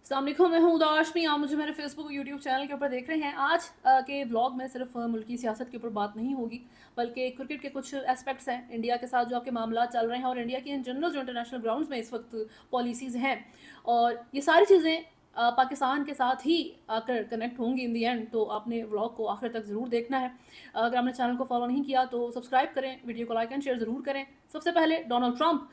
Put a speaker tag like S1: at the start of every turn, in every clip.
S1: अस्सलाम वालेकुम, मैं हूं उदाशमी। आप मुझे मेरे फेसबुक और यूट्यूब चैनल के ऊपर देख रहे हैं। आज के व्लॉग में सिर्फ मुल्की सियासत के ऊपर बात नहीं होगी, बल्कि क्रिकेट के कुछ एस्पेक्ट्स हैं इंडिया के साथ जो आपके मामला चल रहे हैं, और इंडिया की इन जनरल जो इंटरनेशनल ग्राउंड्स में इस वक्त पॉलिसीज़ हैं, और ये सारी चीज़ें पाकिस्तान के साथ ही आकर कनेक्ट होंगी इन दी एंड। तो आपने व्लॉग को आखिर तक ज़रूर देखना है। अगर आपने चैनल को फॉलो नहीं किया तो सब्सक्राइब करें, वीडियो को लाइक एंड शेयर ज़रूर करें। सबसे पहले डोनाल्ड ट्रंप,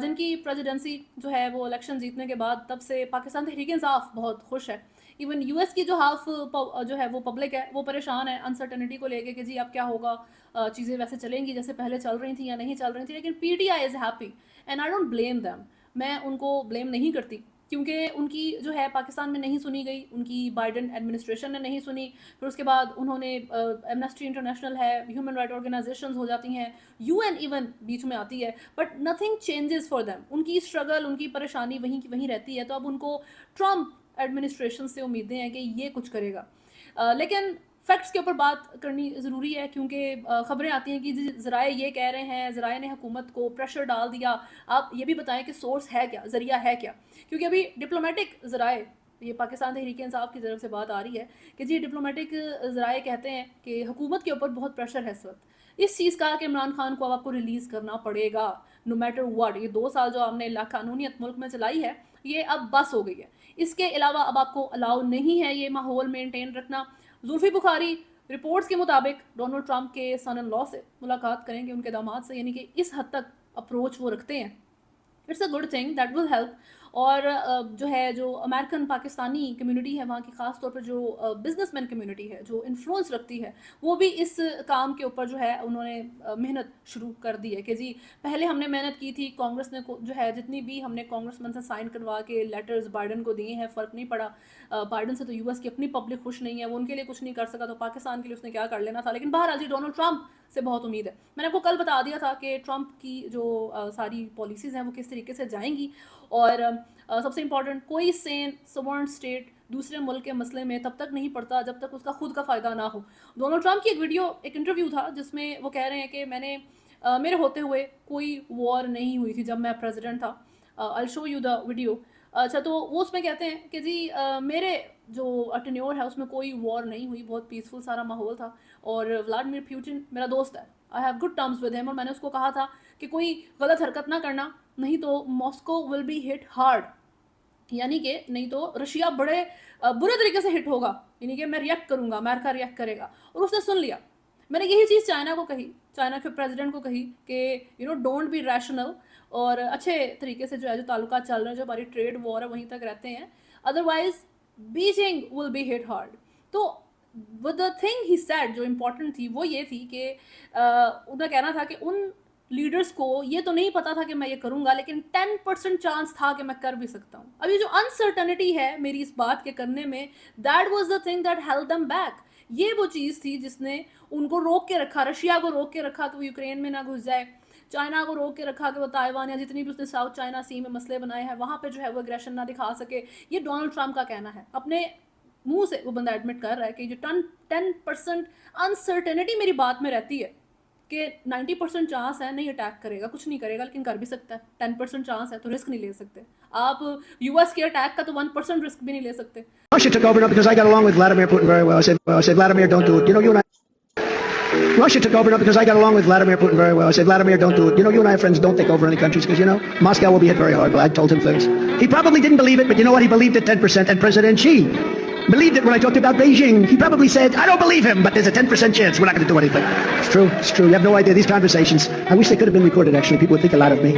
S1: जिनकी प्रेसिडेंसी जो है वो इलेक्शन जीतने के बाद तब से पाकिस्तान तहरीक-ए-इंसाफ बहुत खुश है। इवन यूएस की जो हाफ जो है वो पब्लिक है, वो परेशान है अनसर्टनिटी को लेके कि जी अब क्या होगा, चीज़ें वैसे चलेंगी जैसे पहले चल रही थी या नहीं चल रही थी। लेकिन PTI is happy and I don't blame them. मैं उनको ब्लेम नहीं करती, क्योंकि उनकी जो है पाकिस्तान में नहीं सुनी गई, उनकी बाइडन एडमिनिस्ट्रेशन ने नहीं सुनी। फिर उसके बाद उन्होंने एमनेस्टी इंटरनेशनल है, ह्यूमन राइट ऑर्गेनाइजेशंस हो जाती हैं, यूएन इवन बीच में आती है, but nothing changes for them. उनकी स्ट्रगल, उनकी परेशानी वहीं की वहीं रहती है। तो अब उनको ट्रम्प एडमिनिस्ट्रेशन से उम्मीदें हैं कि ये कुछ करेगा। लेकिन फैक्ट्स के ऊपर बात करनी ज़रूरी है, क्योंकि ख़बरें आती हैं कि ज़राए ये कह रहे हैं, ज़राए ने हुकूमत को प्रेशर डाल दिया। आप ये भी बताएं कि सोर्स है क्या, ज़रिया है क्या, क्योंकि अभी डिप्लोमेटिक ज़राए, ये पाकिस्तान तहरीक-ए-इंसाफ की तरफ से बात आ रही है कि जी डिप्लोमेटिक ज़राए कहते हैं कि हुकूमत के ऊपर बहुत प्रेशर है इस वक्त इस चीज़ का कि इमरान खान को अब आपको रिलीज़ करना पड़ेगा नो मैटर व्हाट। ये 2 साल जो आपने लाकानूनियत मुल्क में चलाई है, ये अब बस हो गई है। इसके अलावा अब आपको अलाउ नहीं है ये माहौल मेनटेन रखना। जुल्फी बुखारी रिपोर्ट्स के मुताबिक डोनाल्ड ट्रंप के सन इन लॉ से मुलाकात करेंगे, उनके दामाद से, यानी कि इस हद तक अप्रोच वो रखते हैं। It's a good thing, that will help. और जो है, जो अमेरिकन पाकिस्तानी कम्युनिटी है वहाँ की, ख़ास तौर पर जो बिजनेसमैन कम्युनिटी है जो इन्फ्लुएंस रखती है, वो भी इस काम के ऊपर जो है उन्होंने मेहनत शुरू कर दी है कि जी पहले हमने मेहनत की थी, कांग्रेस ने जो है जितनी भी हमने कांग्रेसमैन से साइन करवा के लेटर्स बाइडन को दिए हैं, फ़र्क नहीं पड़ा। बाइडन से तो यूएस की अपनी पब्लिक खुश नहीं है, वो उनके लिए कुछ नहीं कर सका, तो पाकिस्तान के लिए उसने क्या कर लेना था। लेकिन बहरहाल जी डोनाल्ड ट्रंप से बहुत उम्मीद है। मैंने आपको कल बता दिया था कि ट्रंप की जो सारी पॉलिसीज़ हैं वो किस तरीके से जाएंगी। और सबसे इंपॉर्टेंट, कोई सेन सवर्न स्टेट दूसरे मुल्क के मसले में तब तक नहीं पड़ता जब तक उसका खुद का फ़ायदा ना हो। डोनाल्ड ट्रंप की एक वीडियो, एक इंटरव्यू था जिसमें वो कह रहे हैं कि मेरे होते हुए कोई वॉर नहीं हुई थी जब मैं प्रेसिडेंट था। I show you the video. अच्छा, तो वो उसमें कहते हैं कि जी मेरे जो टेन्योर है उसमें कोई वॉर नहीं हुई, बहुत पीसफुल सारा माहौल था। और व्लादिमीर पुतिन मेरा दोस्त है, I have good terms with him, और मैंने उसको कहा था कि कोई गलत हरकत ना करना, नहीं तो Moscow will be hit hard, यानी कि नहीं तो रशिया बड़े बुरे तरीके से हिट होगा, यानी कि मैं रिएक्ट करूँगा, अमेरिका रिएक्ट करेगा। और उसने सुन लिया। मैंने यही चीज़ चाइना को कही, चाइना के प्रेसिडेंट को कही कि डोंट बी रैशनल, और अच्छे तरीके से जो है जो ताल्लुकात चल रहे हैं, जो हमारी ट्रेड वॉर है वहीं तक रहते हैं, otherwise Beijing will be hit hard. तो वो द थिंग ही सेड जो इम्पोर्टेंट थी वो ये थी कि उनका कहना था कि उन लीडर्स को ये तो नहीं पता था कि मैं ये करूंगा, लेकिन 10% चांस था कि मैं कर भी सकता हूँ। अब ये जो अनसर्टनिटी है मेरी इस बात के करने में, that was the thing that held them back. ये वो चीज़ थी जिसने उनको रोक के रखा, रशिया को रोक के रखा कि वो यूक्रेन में ना घुस जाए, चाइना को रोक के रखा कि वो ताइवान या जितनी भी उसने साउथ चाइना सी में मसले बनाए हैं वहाँ पे जो है वो एग्रेशन ना दिखा सके। ये डोनाल्ड ट्रंप का कहना है, अपने मुंह से वो बंदा एडमिट कर रहा है कि जो 10% अनसर्टेनिटी मेरी बात में रहती है कि 90% चांस है नहीं अटैक करेगा, कुछ नहीं करेगा, लेकिन कर भी सकता है। 10% चांस है तो रिस्क नहीं ले सकते आप। यूएस के अटैक का तो 1% रिस्क भी नहीं ले सकते।
S2: Russia took over not because I got along with Vladimir Putin very well. I said, Vladimir, don't do it. You know, you and I. Russia took over not because I got along with Vladimir Putin very well. I said, Vladimir, don't do it. You know, you and I are friends. Don't take over any countries because, you know, Moscow will be hit very hard. But I told him things. He probably didn't believe it, but you know what? He believed it 10%. And President Xi believed it when I talked about Beijing. He probably said, I don't believe him, but there's a 10% chance we're not going to do anything. It's true. It's true. You have no idea. These conversations, I wish they could have been recorded, actually. People would think a lot of me.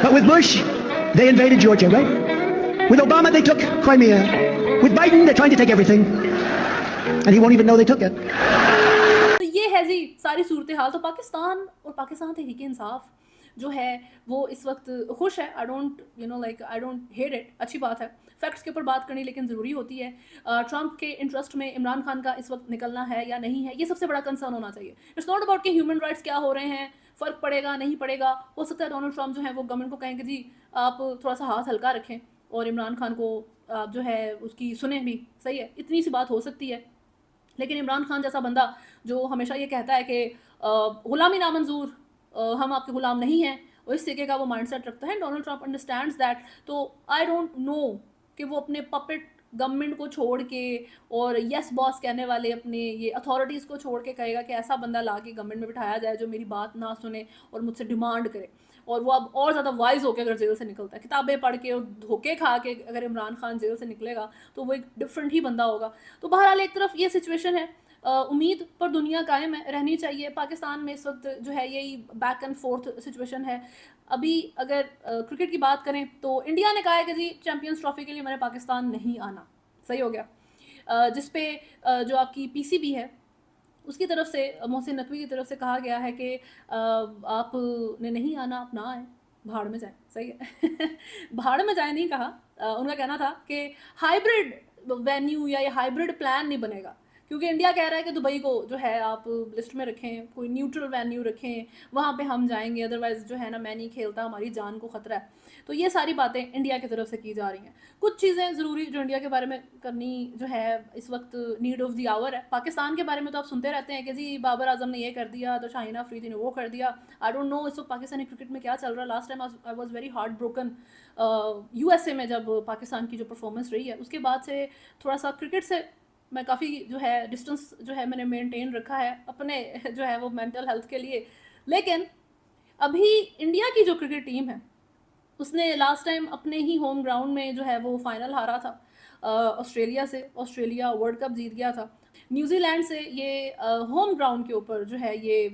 S2: But with Bush, they invaded Georgia, right? With Obama, they took Crimea. With Biden, they're trying to take everything. And he won't even know they took it.
S1: तो ये है जी सारी सूरत हाल। तो पाकिस्तान और पाकिस्तान तहरीक इंसाफ जो है वो इस वक्त खुश है। आई डोंट हेट इट, अच्छी बात है। फैक्ट्स के ऊपर बात करनी लेकिन ज़रूरी होती है। ट्रंप के इंटरेस्ट में इमरान खान का इस वक्त निकलना है या नहीं है, ये सबसे बड़ा कंसर्न होना चाहिए। इट्स नॉट अबाउट कि ह्यूमन राइट्स क्या हो रहे हैं, फ़र्क पड़ेगा नहीं पड़ेगा। हो सकता है डोनाल्ड ट्रंप जो है वो गवर्नमेंट को कहेंगे जी आप थोड़ा सा हाथ हल्का रखें और इमरान खान को जो है उसकी सुने भी, सही है, इतनी सी बात हो सकती है। लेकिन इमरान खान जैसा बंदा जो हमेशा ये कहता है कि ग़ुलामी नामंजूर, हम आपके ग़ुलाम नहीं हैं, और इस तरीके का वो माइंडसेट रखता है। Donald Trump understands that. तो आई डोंट नो कि वो अपने पपेट गवर्नमेंट को छोड़ के और यस बॉस कहने वाले अपने ये अथॉरिटीज़ को छोड़ के कहेगा कि ऐसा बंदा ला के गवर्नमेंट में बिठाया जाए जो मेरी बात ना सुने और मुझसे डिमांड करे। और वो अब और ज़्यादा वाइज होकर अगर जेल से निकलता है, किताबें पढ़ के और धोखे खा के अगर इमरान खान जेल से निकलेगा तो वो एक डिफरेंट ही बंदा होगा। तो बहरहाल एक तरफ ये सिचुएशन है, उम्मीद पर दुनिया कायम है, रहनी चाहिए। पाकिस्तान में इस वक्त जो है यही बैक एंड फोर्थ सिचुएशन है। अभी अगर क्रिकेट की बात करें तो इंडिया ने कहा है कि जी चैंपियंस ट्रॉफी के लिए मैंने पाकिस्तान नहीं आना, सही हो गया। जिस पे जो आपकी पीसीबी है उसकी तरफ से, मोहसिन नकवी की तरफ से कहा गया है कि आपने नहीं आना, आप ना आए, भाड़ में जाए, सही है। भाड़ में जाए नहीं कहा, उनका कहना था कि हाइब्रिड वेन्यू या ये हाइब्रिड प्लान नहीं बनेगा, क्योंकि इंडिया कह रहा है कि दुबई को जो है आप लिस्ट में रखें, कोई न्यूट्रल वेन्यू रखें, वहाँ पे हम जाएंगे, अदरवाइज जो है ना मैं नहीं खेलता, हमारी जान को ख़तरा है। तो ये सारी बातें इंडिया की तरफ से की जा रही हैं। कुछ चीज़ें ज़रूरी जो इंडिया के बारे में करनी जो है इस वक्त नीड ऑफ द आवर है। पाकिस्तान के बारे में तो आप सुनते रहते हैं कि जी बाबर आजम ने ये कर दिया, तो शाहीन अफरीदी ने वो कर दिया। आई डोंट नो इस वक्त पाकिस्तानी क्रिकेट में क्या चल रहा है। Last time I was very heart broken USA में जब पाकिस्तान की जो परफॉर्मेंस रही है, उसके बाद से थोड़ा सा क्रिकेट से मैं काफ़ी जो है डिस्टेंस जो है मैंने मेंटेन रखा है अपने जो है वो मेंटल हेल्थ के लिए। लेकिन अभी इंडिया की जो क्रिकेट टीम है उसने लास्ट टाइम अपने ही होम ग्राउंड में जो है वो फाइनल हारा था ऑस्ट्रेलिया से। ऑस्ट्रेलिया वर्ल्ड कप जीत गया था। न्यूजीलैंड से ये होम ग्राउंड के ऊपर जो है ये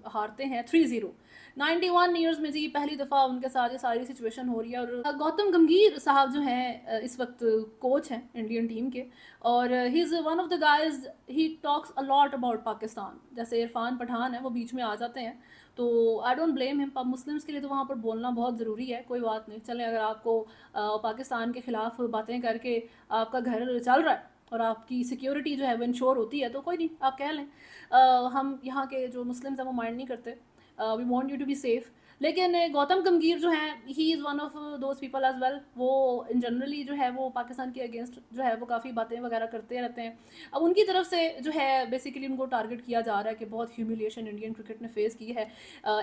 S1: हारते हैं 3-0। 91 ईयर्स में जी पहली दफ़ा उनके साथ ये सारी सिचुएशन हो रही है। और गौतम गंभीर साहब जो हैं इस वक्त कोच हैं इंडियन टीम के, और ही is one of the guys, he talks a lot about Pakistan. जैसे इरफान पठान है वो बीच में आ जाते हैं, तो I don't blame him. Muslims के लिए तो वहाँ पर बोलना बहुत ज़रूरी है, कोई बात नहीं, चलें। अगर आपको पाकिस्तान के ख़िलाफ़ बातें करके आपका घर चल रहा है और आपकी सिक्योरिटी जो है वो इंश्योर होती है तो कोई नहीं, आप कह लें। हम यहाँ के जो मुस्लिम्स हैं वो माइंड नहीं करते, we want you to be safe. लेकिन गौतम गंभीर जो हैं, he is one of those people as well. वो इन जनरली जो है वो पाकिस्तान के अगेंस्ट जो है वो काफ़ी बातें वगैरह करते रहते हैं। अब उनकी तरफ से जो है बेसिकली उनको टारगेट किया जा रहा है कि बहुत ह्यूमिलिएशन इंडियन क्रिकेट ने फेस की है।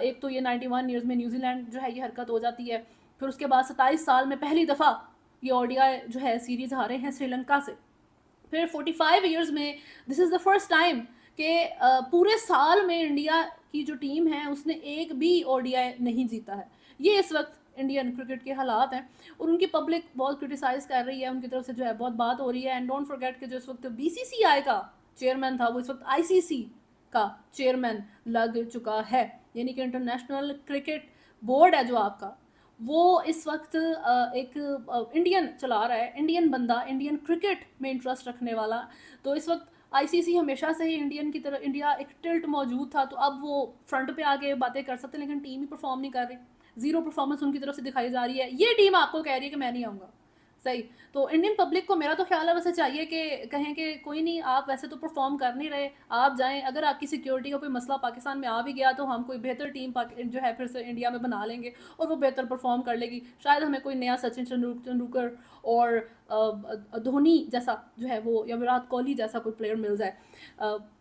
S1: एक तो ये 91 ईयर्स में न्यूजीलैंड जो है ये हरकत हो जाती है, फिर उसके बाद 27 साल में पहली दफ़ा ये ओडीआई जो है सीरीज़ हारे हैं श्रीलंका से। फिर 45 ईयर्स में this is the first time कि पूरे साल में इंडिया की जो टीम है उसने एक भी ओडीआई नहीं जीता है। ये इस वक्त इंडियन क्रिकेट के हालात हैं और उनकी पब्लिक बहुत क्रिटिसाइज़ कर रही है, उनकी तरफ से जो है बहुत बात हो रही है। एंड डोंट फॉरगेट कि जो इस वक्त बीसीसीआई का चेयरमैन था वो इस वक्त आईसीसी का चेयरमैन लग चुका है, यानी कि इंटरनेशनल क्रिकेट बोर्ड है जो आपका, वो इस वक्त एक इंडियन चला रहा है, इंडियन बंदा, इंडियन क्रिकेट में इंटरेस्ट रखने वाला। तो इस वक्त आईसीसी हमेशा से ही इंडियन की तरह, इंडिया एक टिल्ट मौजूद था, तो अब वो फ्रंट पे आके बातें कर सकते हैं, लेकिन टीम ही परफॉर्म नहीं कर रही। ज़ीरो परफॉर्मेंस उनकी तरफ से दिखाई जा रही है। ये टीम आपको कह रही है कि मैं नहीं आऊँगा, सही। तो इंडियन पब्लिक को मेरा तो ख्याल है वैसे चाहिए कि कहें कि कोई नहीं, आप वैसे तो परफॉर्म कर नहीं रहे, आप जाएं। अगर आपकी सिक्योरिटी का कोई मसला पाकिस्तान में आ भी गया तो हम कोई बेहतर टीम जो है फिर से इंडिया में बना लेंगे और वो बेहतर परफॉर्म कर लेगी। शायद हमें कोई नया सचिन तेंदुलकर और धोनी जैसा जो है वो, या विराट कोहली जैसा कोई प्लेयर मिल जाए।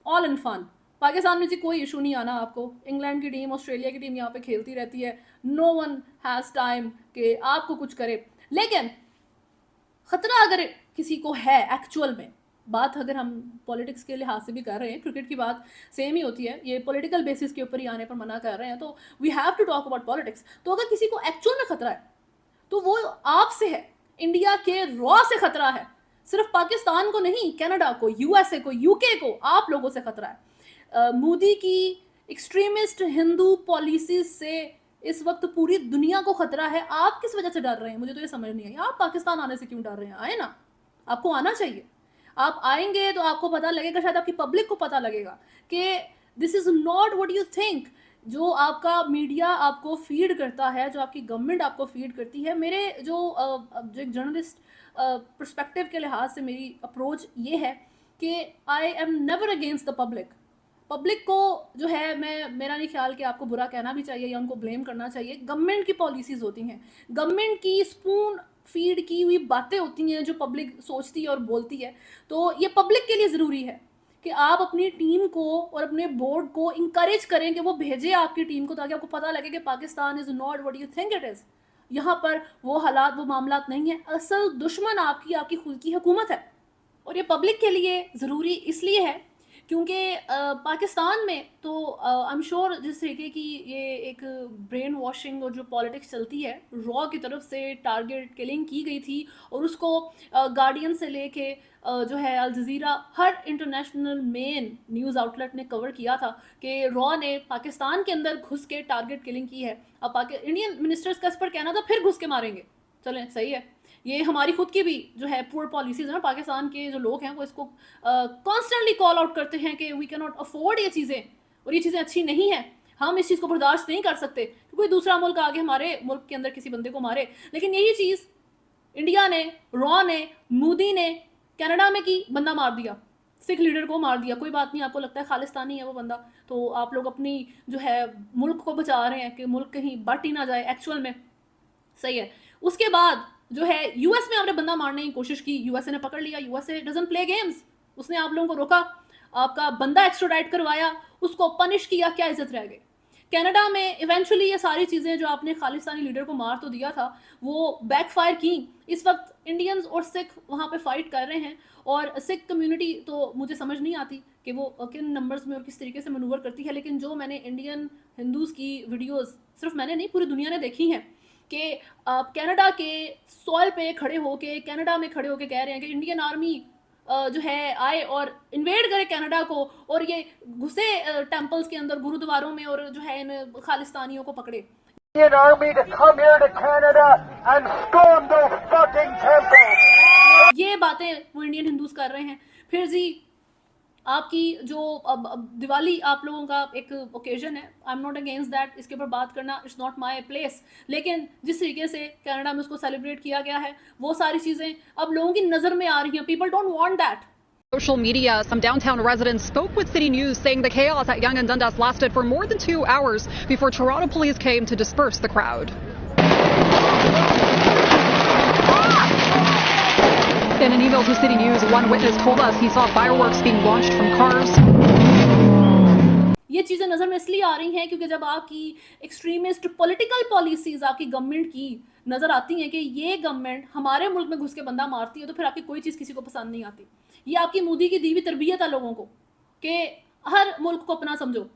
S1: All in fun. पाकिस्तान में जी कोई इशू नहीं आना आपको। इंग्लैंड की टीम, ऑस्ट्रेलिया की टीम यहाँ पे खेलती रहती है। नो वन हैज़ टाइम कि आपको कुछ करे। लेकिन ख़तरा अगर किसी को है एक्चुअल में, बात अगर हम पॉलिटिक्स के लिहाज से भी कर रहे हैं, क्रिकेट की बात सेम ही होती है, ये पॉलिटिकल बेसिस के ऊपर ही आने पर मना कर रहे हैं, तो we have to talk about politics. तो अगर किसी को एक्चुअल में ख़तरा है तो वो आपसे है, इंडिया के रॉ से ख़तरा है। सिर्फ पाकिस्तान को नहीं, कनाडा को, यूएसए को, यूके को, आप लोगों से ख़तरा है। मोदी की एक्सट्रीमिस्ट हिंदू पॉलिसीज से इस वक्त पूरी दुनिया को खतरा है। आप किस वजह से डर रहे हैं, मुझे तो ये समझ नहीं आई। आप पाकिस्तान आने से क्यों डर रहे हैं? आए ना, आपको आना चाहिए। आप आएंगे तो आपको पता लगेगा, शायद आपकी पब्लिक को पता लगेगा कि this is not what you think. जो आपका मीडिया आपको फीड करता है, जो आपकी गवर्नमेंट आपको फीड करती है, मेरे जो एक जर्नलिस्ट पर्सपेक्टिव के लिहाज से मेरी अप्रोच ये है कि I am never against the public. Public को जो है, मेरा नहीं ख्याल कि आपको बुरा कहना भी चाहिए या उनको ब्लेम करना चाहिए। गवर्नमेंट की पॉलिसीज़ होती हैं, गवर्नमेंट की स्पून फीड की हुई बातें होती हैं जो पब्लिक सोचती है और बोलती है। तो ये पब्लिक के लिए ज़रूरी है कि आप अपनी टीम को और अपने बोर्ड को इंकरेज करें कि वो भेजे आपकी टीम को, ताकि आपको पता लगे कि Pakistan is not what you think it is. यहाँ पर वो हालात, वो मामलात नहीं है। असल दुश्मन आपकी आपकी खुद की हुकूमत है, और ये पब्लिक के लिए ज़रूरी इसलिए है क्योंकि पाकिस्तान में तो आई एम श्योर जिस तरीके की ये एक ब्रेन वॉशिंग और जो पॉलिटिक्स चलती है, रॉ की तरफ से टारगेट किलिंग की गई थी, और उसको गार्डियन से लेके जो है अल जज़ीरा, हर इंटरनेशनल मेन न्यूज़ आउटलेट ने कवर किया था कि रॉ ने पाकिस्तान के अंदर घुस के टारगेट किलिंग की है। अब इंडियन मिनिस्टर्स का इस पर कहना था फिर घुस के मारेंगे, चलें सही है। ये हमारी खुद की भी जो है पुअर पॉलिसीज़ हैं, पाकिस्तान के जो लोग हैं वो इसको कॉन्स्टेंटली कॉल आउट करते हैं कि वी कैन नॉट अफोर्ड ये चीज़ें, और ये चीज़ें अच्छी नहीं हैं, हम इस चीज़ को बर्दाश्त नहीं कर सकते कि कोई दूसरा मुल्क आगे हमारे मुल्क के अंदर किसी बंदे को मारे। लेकिन यही चीज़ इंडिया ने, रॉ ने, मोदी ने कनाडा में की, बंदा मार दिया, सिख लीडर को मार दिया। कोई बात नहीं, आपको लगता है खालिस्तानी है वो बंदा, तो आप लोग अपनी जो है मुल्क को बचा रहे हैं कि मुल्क कहीं बट ही ना जाए एक्चुअल में, सही है। उसके बाद जो है यूएस में आपने बंदा मारने की कोशिश की, यूएसए ने पकड़ लिया। यूएसए डजंट प्ले गेम्स, उसने आप लोगों को रोका, आपका बंदा एक्स्ट्राडाइट करवाया, उसको पनिश किया, क्या इज्जत रह गई। कनाडा में इवेंचुअली ये सारी चीज़ें जो आपने खालिस्तानी लीडर को मार तो दिया था वो बैकफायर की। इस वक्त इंडियंस और सिख वहाँ पे फाइट कर रहे हैं, और सिख कम्युनिटी तो मुझे समझ नहीं आती कि वो किन नंबर्स में और किस तरीके से मनूवर करती है, लेकिन जो मैंने इंडियन हिंदूज़ की वीडियोज़, सिर्फ मैंने नहीं पूरी दुनिया ने देखी हैं कि कनाडा के सॉइल पे खड़े होके, कनाडा में खड़े होके कह रहे हैं कि इंडियन आर्मी जो है आए और इन्वेड करे कनाडा को, और ये घुसे टेम्पल्स के अंदर, गुरुद्वारों में, और जो है इन खालिस्तानियों को पकड़े।
S3: Indian army to come here to Canada and storm those fucking temples.
S1: ये बातें वो इंडियन हिंदूज कर रहे हैं। फिर जी आपकी जो अब दिवाली आप लोगों का एक ओकेजन है, I am not against that, इसके ऊपर बात करना इट्स नॉट माई प्लेस, लेकिन जिस तरीके से कनाडा में उसको सेलिब्रेट किया गया है वो सारी चीज़ें अब लोगों की नज़र में आ रही हैं। People don't want that.
S4: Social media, some downtown residents spoke with City News saying the chaos at Yonge and Dundas lasted for more than 2 hours before Toronto police came to disperse the crowd. In an email to City News, one witness told us he saw fireworks being launched from cars.
S1: ये चीज़ें नज़र में इसलिए आ रही हैं क्योंकि जब आपकी एक्सट्रीमिस्ट पॉलिटिकल पॉलिसीज़ आपकी गवर्नमेंट की नज़र आती हैं कि ये गवर्नमेंट हमारे मुल्क में घुस के बंदा मारती है, तो फिर आपकी कोई चीज़ किसी को पसंद नहीं आती। ये आपकी मोदी की दी हुई तरबियत है लोगों को कि हर मुल्क को अपना समझो,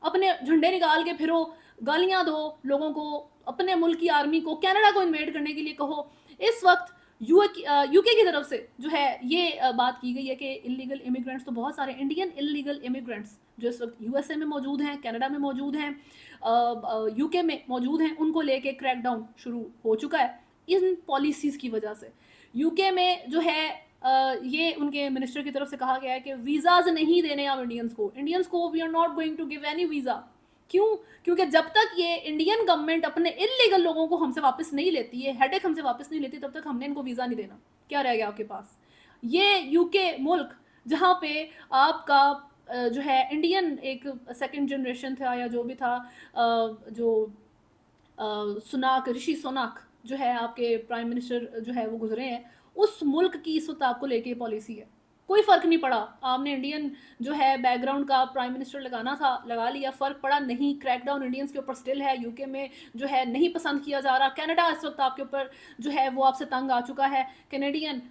S1: अपने झंडे निकाल के फिरो, गालियाँ दो लोगों को, अपने मुल्क की आर्मी को कनाडा को इन्वेड करने के लिए कहो। इस वक्त यूके की तरफ से जो है ये बात की गई है कि इलीगल इमिग्रेंट्स, तो बहुत सारे इंडियन इलीगल इमिग्रेंट्स जो इस वक्त यूएसए में मौजूद हैं, कनाडा में मौजूद हैं, यूके में मौजूद हैं, उनको लेके क्रैकडाउन शुरू हो चुका है इन पॉलिसीज़ की वजह से। यूके में जो है ये उनके मिनिस्टर की तरफ से कहा गया है कि वीज़ाज नहीं देने आप इंडियंस को we are not going to give any visa. क्यों? क्योंकि जब तक ये इंडियन गवर्नमेंट अपने इलीगल लोगों को हमसे वापस नहीं लेती है, हेडेक हमसे वापस नहीं लेती, तब तक हमने इनको वीज़ा नहीं देना। क्या रह गया आपके पास? ये यूके मुल्क जहाँ पे आपका जो है इंडियन एक सेकंड जनरेशन था या जो भी था, जो ऋषि सुनाक जो है आपके प्राइम मिनिस्टर जो है वो गुजरे हैं, उस मुल्क की इस वक्त आपको लेके पॉलिसी है। कोई फ़र्क नहीं पड़ा, आपने इंडियन जो है बैकग्राउंड का प्राइम मिनिस्टर लगाना था, लगा लिया, फ़र्क पड़ा नहीं। क्रैकडाउन इंडियंस के ऊपर स्टिल है, यूके में जो है नहीं पसंद किया जा रहा। कनाडा इस वक्त आपके ऊपर जो है वो आपसे तंग आ चुका है, कैनेडियन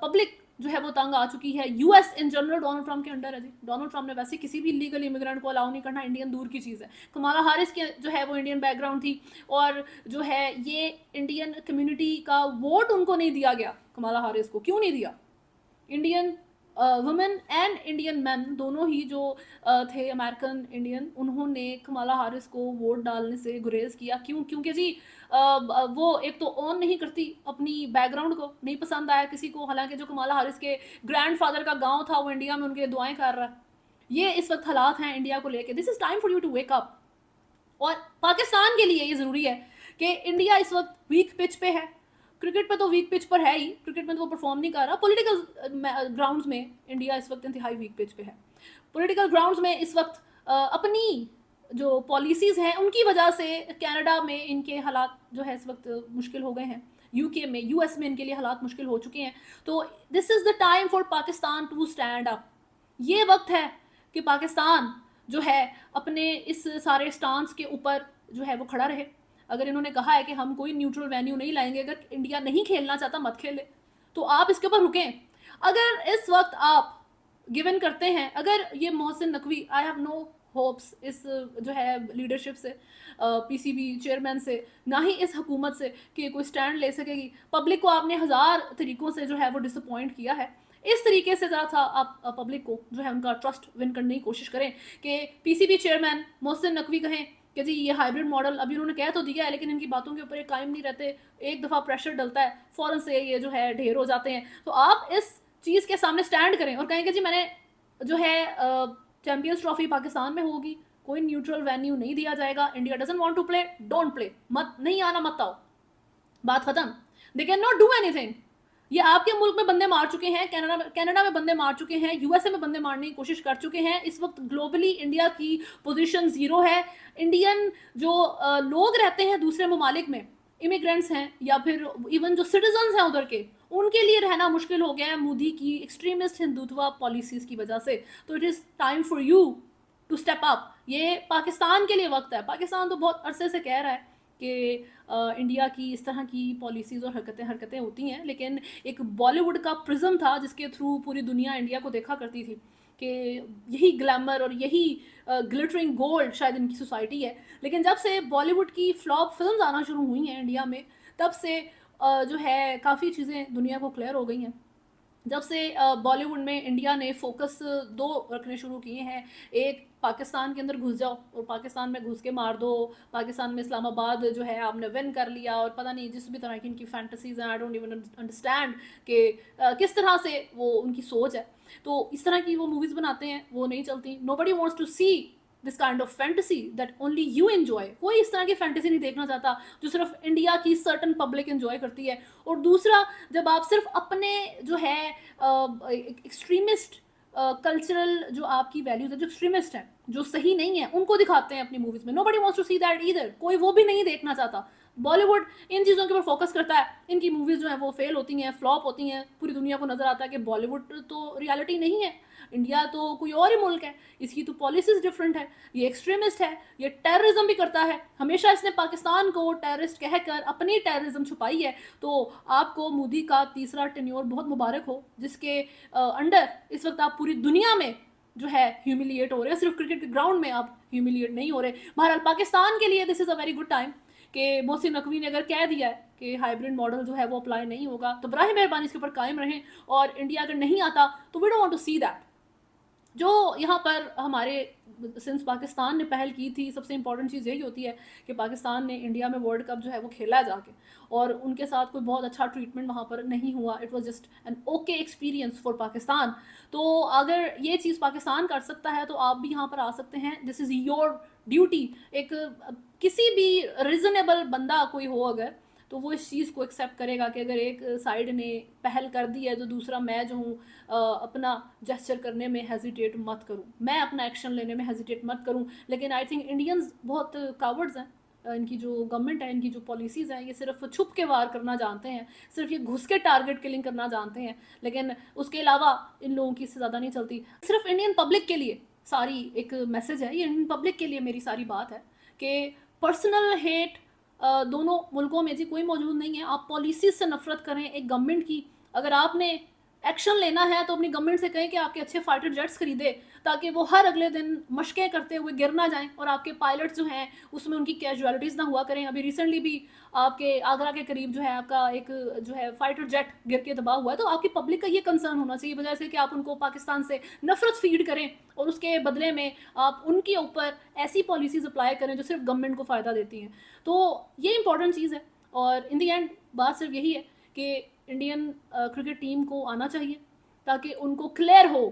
S1: पब्लिक जो है वो तंग आ चुकी है। US in general Donald Trump के अंडर है जी। डोनाल्ड ट्रंप ने वैसे किसी भी लीगल इमिग्रेंट को अलाउ नहीं करना, इंडियन दूर की चीज़ है। कमाला हारिस के जो है वो इंडियन बैकग्राउंड थी, और जो है ये इंडियन कम्युनिटी का वोट उनको नहीं दिया गया। कमाला हारिस को क्यों नहीं दिया? Indian women and Indian man दोनों ही जो थे अमेरिकन इंडियन, उन्होंने कमाला हारिस को वोट डालने से गुरेज किया। क्यों? क्योंकि जी वो एक तो ऑन नहीं करती अपनी बैकग्राउंड को, नहीं पसंद आया किसी को। हालांकि जो कमाला हारिस के ग्रैंडफादर का गांव था वो इंडिया में उनके लिए दुआएं कर रहा है। ये इस वक्त हालात हैं इंडिया को लेके। This is time for you to wake up. और पाकिस्तान के लिए ये ज़रूरी है कि इंडिया इस वक्त वीक पिच पे है। क्रिकेट पे तो वीक पिच पर है ही, क्रिकेट में तो वो परफॉर्म नहीं कर रहा। पॉलिटिकल ग्राउंड्स में इंडिया इस वक्त इंतहाई वीक पिच पे है। पॉलिटिकल ग्राउंड्स में इस वक्त अपनी जो पॉलिसीज़ हैं उनकी वजह से कनाडा में इनके हालात जो है इस वक्त मुश्किल हो गए हैं। यूके में, यूएस में इनके लिए हालात मुश्किल हो चुके हैं। तो this is the time for Pakistan to stand up. ये वक्त है कि पाकिस्तान जो है अपने इस सारे स्टांस के ऊपर जो है वो खड़ा रहे। अगर इन्होंने कहा है कि हम कोई न्यूट्रल वेन्यू नहीं लाएंगे, अगर इंडिया नहीं खेलना चाहता मत खेले, तो आप इसके ऊपर रुकें। अगर इस वक्त आप गिवन करते हैं, अगर ये Mohsin Naqvi, I have no hopes इस जो है लीडरशिप से, पीसीबी चेयरमैन से, ना ही इस हुकूमत से कि कोई स्टैंड ले सकेगी। पब्लिक को आपने हज़ार तरीक़ों से जो है वो डिसअपॉइंट किया है, इस तरीके से ज़रा था आप पब्लिक को जो है उनका ट्रस्ट विन करने की कोशिश करें कि पीसीबी चेयरमैन मोहसिन नकवी कहें कि जी ये हाइब्रिड मॉडल, अभी उन्होंने कह तो दिया है लेकिन इनकी बातों के ऊपर ये कायम नहीं रहते, एक दफ़ा प्रेशर डलता है फ़ौरन से ये जो है ढेर हो जाते हैं। तो आप इस चीज़ के सामने स्टैंड करें और कहें कि जी मैंने जो है चैम्पियंस ट्रॉफी पाकिस्तान में होगी, कोई न्यूट्रल वेन्यू नहीं दिया जाएगा, India doesn't want to play, don't play, मत नहीं आना मत आओ, बात खत्म। They can not do anything. ये आपके मुल्क में बंदे मार चुके हैं, कनाडा में बंदे मार चुके हैं, यूएसए में बंदे मारने की कोशिश कर चुके हैं। इस वक्त ग्लोबली इंडिया की पोजीशन 0 है। इंडियन जो लोग रहते हैं दूसरे ममालिक में, इमिग्रेंट्स हैं या फिर इवन जो सिटीजन्स हैं उधर के, उनके लिए रहना मुश्किल हो गया है मोदी की एक्सट्रीमिस्ट हिंदुत्व पॉलिसीज़ की वजह से। तो it is time for you to step up. ये पाकिस्तान के लिए वक्त है। पाकिस्तान तो बहुत अरसे से कह रहा है कि इंडिया की इस तरह की पॉलिसीज़ और हरकतें होती हैं, लेकिन एक बॉलीवुड का प्रिज्म था जिसके थ्रू पूरी दुनिया इंडिया को देखा करती थी कि यही ग्लैमर और यही ग्लिटरिंग गोल्ड शायद इनकी सोसाइटी है। लेकिन जब से बॉलीवुड की फ्लॉप फिल्म्स आना शुरू हुई हैं इंडिया में, तब से जो है काफ़ी चीज़ें दुनिया को क्लियर हो गई हैं। जब से बॉलीवुड में इंडिया ने फोकस 2 रखने शुरू किए हैं, एक पाकिस्तान के अंदर घुस जाओ और पाकिस्तान में घुस के मार दो, पाकिस्तान में इस्लामाबाद जो है आपने विन कर लिया, और पता नहीं जिस भी तरह की इनकी फैंटेसीज हैं, आई डोंट इवन अंडरस्टैंड कि किस तरह से वो उनकी सोच है। तो इस तरह की वो मूवीज़ बनाते हैं, वो नहीं चलती। Nobody wants to see this kind of fantasy that only you enjoy. कोई इस तरह की फैंटेसी नहीं देखना चाहता जो सिर्फ इंडिया की सर्टन पब्लिक एंजॉय करती है। और दूसरा, जब आप सिर्फ अपने जो है एक्सट्रीमिस्ट कल्चरल जो आपकी वैल्यूज है, जो एक्सट्रीमिस्ट हैं, जो सही नहीं है, उनको दिखाते हैं अपनी मूवीज़ में, nobody wants to see that either. कोई वो भी नहीं देखना चाहता। बॉलीवुड इन चीज़ों के ऊपर फोकस करता है, इनकी मूवीज़ जो है वो फेल होती हैं, फ्लॉप होती हैं। पूरी दुनिया को नज़र आता है कि बॉलीवुड तो रियलिटी नहीं है, इंडिया तो कोई और ही मुल्क है, इसकी तो पॉलिसीज़ डिफरेंट है, ये एक्सट्रीमिस्ट है, ये टेररिज्म भी करता है। हमेशा इसने पाकिस्तान को टेररिस्ट कहकर अपनी टेररिज्म छुपाई है। तो आपको मोदी का तीसरा टेन्योर बहुत मुबारक हो, जिसके अंडर इस वक्त आप पूरी दुनिया में जो है ह्यूमिलिएट हो रहे हैं। सिर्फ क्रिकेट के ग्राउंड में आप ह्यूमिलिएट नहीं हो रहे। बहरहाल पाकिस्तान के लिए this is a very good time कि मोहसिन नकवी ने अगर कह दिया है कि हाइब्रिड मॉडल जो है वो अप्लाई नहीं होगा, तो बराह मेहरबानी इसके ऊपर कायम रहें। और इंडिया अगर नहीं आता तो we don't want to see that. जो यहाँ पर हमारे सिंस पाकिस्तान ने पहल की थी, सबसे इंपॉर्टेंट चीज़ यही होती है कि पाकिस्तान ने इंडिया में वर्ल्ड कप जो है वो खेला जाके, और उनके साथ कोई बहुत अच्छा ट्रीटमेंट वहाँ पर नहीं हुआ। It was just an okay experience for Pakistan. तो अगर ये चीज़ पाकिस्तान कर सकता है तो आप भी यहाँ पर आ सकते हैं। This is your duty. एक किसी भी रीज़नेबल बंदा कोई हो अगर, तो वो इस चीज़ को एक्सेप्ट करेगा कि अगर एक साइड ने पहल कर दी है तो दूसरा मैं जो हूँ अपना जेस्चर करने में हेजिटेट मत करूँ, मैं अपना एक्शन लेने में हेजिटेट मत करूँ। लेकिन आई थिंक इंडियंस बहुत कावर्ड्स हैं। इनकी जो गवर्नमेंट है, इनकी जो पॉलिसीज़ हैं, ये सिर्फ छुप के वार करना जानते हैं, सिर्फ ये घुस के टारगेट किलिंग करना जानते हैं, लेकिन उसके अलावा इन लोगों की इससे ज़्यादा नहीं चलती। सिर्फ इंडियन पब्लिक के लिए सारी एक मैसेज है, ये इंडियन पब्लिक के लिए मेरी सारी बात है कि पर्सनल हेट दोनों मुल्कों में जी कोई मौजूद नहीं है। आप पॉलिसीज से नफरत करें एक गवर्नमेंट की। अगर आपने एक्शन लेना है तो अपनी गवर्नमेंट से कहें कि आपके अच्छे फाइटर जेट्स खरीदे, ताकि वो हर अगले दिन मशक़ें करते हुए गिर ना जाएं और आपके पायलट्स जो हैं उसमें उनकी कैजुअलिटीज़ ना हुआ करें। अभी रिसेंटली भी आपके आगरा के करीब जो है आपका एक जो है फाइटर जेट गिर के तबाह हुआ है। तो आपकी पब्लिक का ये कंसर्न होना चाहिए, बजाय से कि आप उनको पाकिस्तान से नफरत फीड करें और उसके बदले में आप उनके ऊपर ऐसी पॉलिसीज़ अप्लाई करें जो सिर्फ गवर्नमेंट को फ़ायदा देती हैं। तो ये इंपॉर्टेंट चीज़ है। और इन दी एंड बात सिर्फ यही है कि इंडियन क्रिकेट टीम को आना चाहिए ताकि उनको क्लियर हो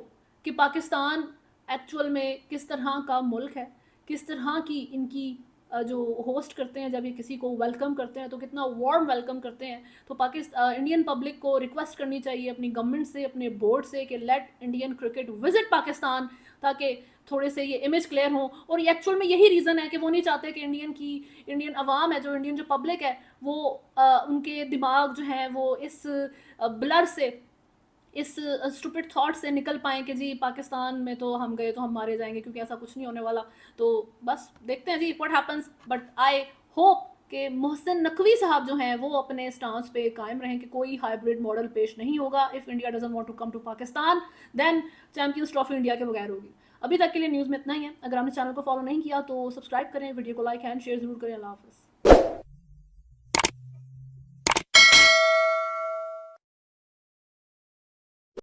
S1: कि पाकिस्तान एक्चुअल में किस तरह का मुल्क है, किस तरह की इनकी जो होस्ट करते हैं, जब ये किसी को वेलकम करते हैं तो कितना वार्म वेलकम करते हैं। तो इंडियन पब्लिक को रिक्वेस्ट करनी चाहिए अपनी गवर्नमेंट से, अपने बोर्ड से, कि let Indian cricket visit Pakistan, ताकि थोड़े से ये इमेज क्लियर हो। और ये एक्चुअल में यही रीज़न है कि वो नहीं चाहते कि इंडियन अवाम है, जो इंडियन जो पब्लिक है, वो उनके दिमाग जो है वो इस ब्लर से, इस स्टूपिड थॉट से निकल पाएँ कि जी पाकिस्तान में तो हम गए तो हम मारे जाएंगे, क्योंकि ऐसा कुछ नहीं होने वाला। तो बस देखते हैं जी what happens. But I hope कि मोहसिन नकवी साहब जो हैं वो अपने स्टांस पे कायम रहें कि कोई हाइब्रिड मॉडल पेश नहीं होगा। If India doesn't want to come to Pakistan then champions trophy India के बगैर होगी। अभी तक के लिए न्यूज़ में इतना ही है। अगर आपने चैनल को फॉलो नहीं किया तो सब्सक्राइब करें, वीडियो को लाइक एंड शेयर जरूर करें। अल्लाह हाफ़िज़।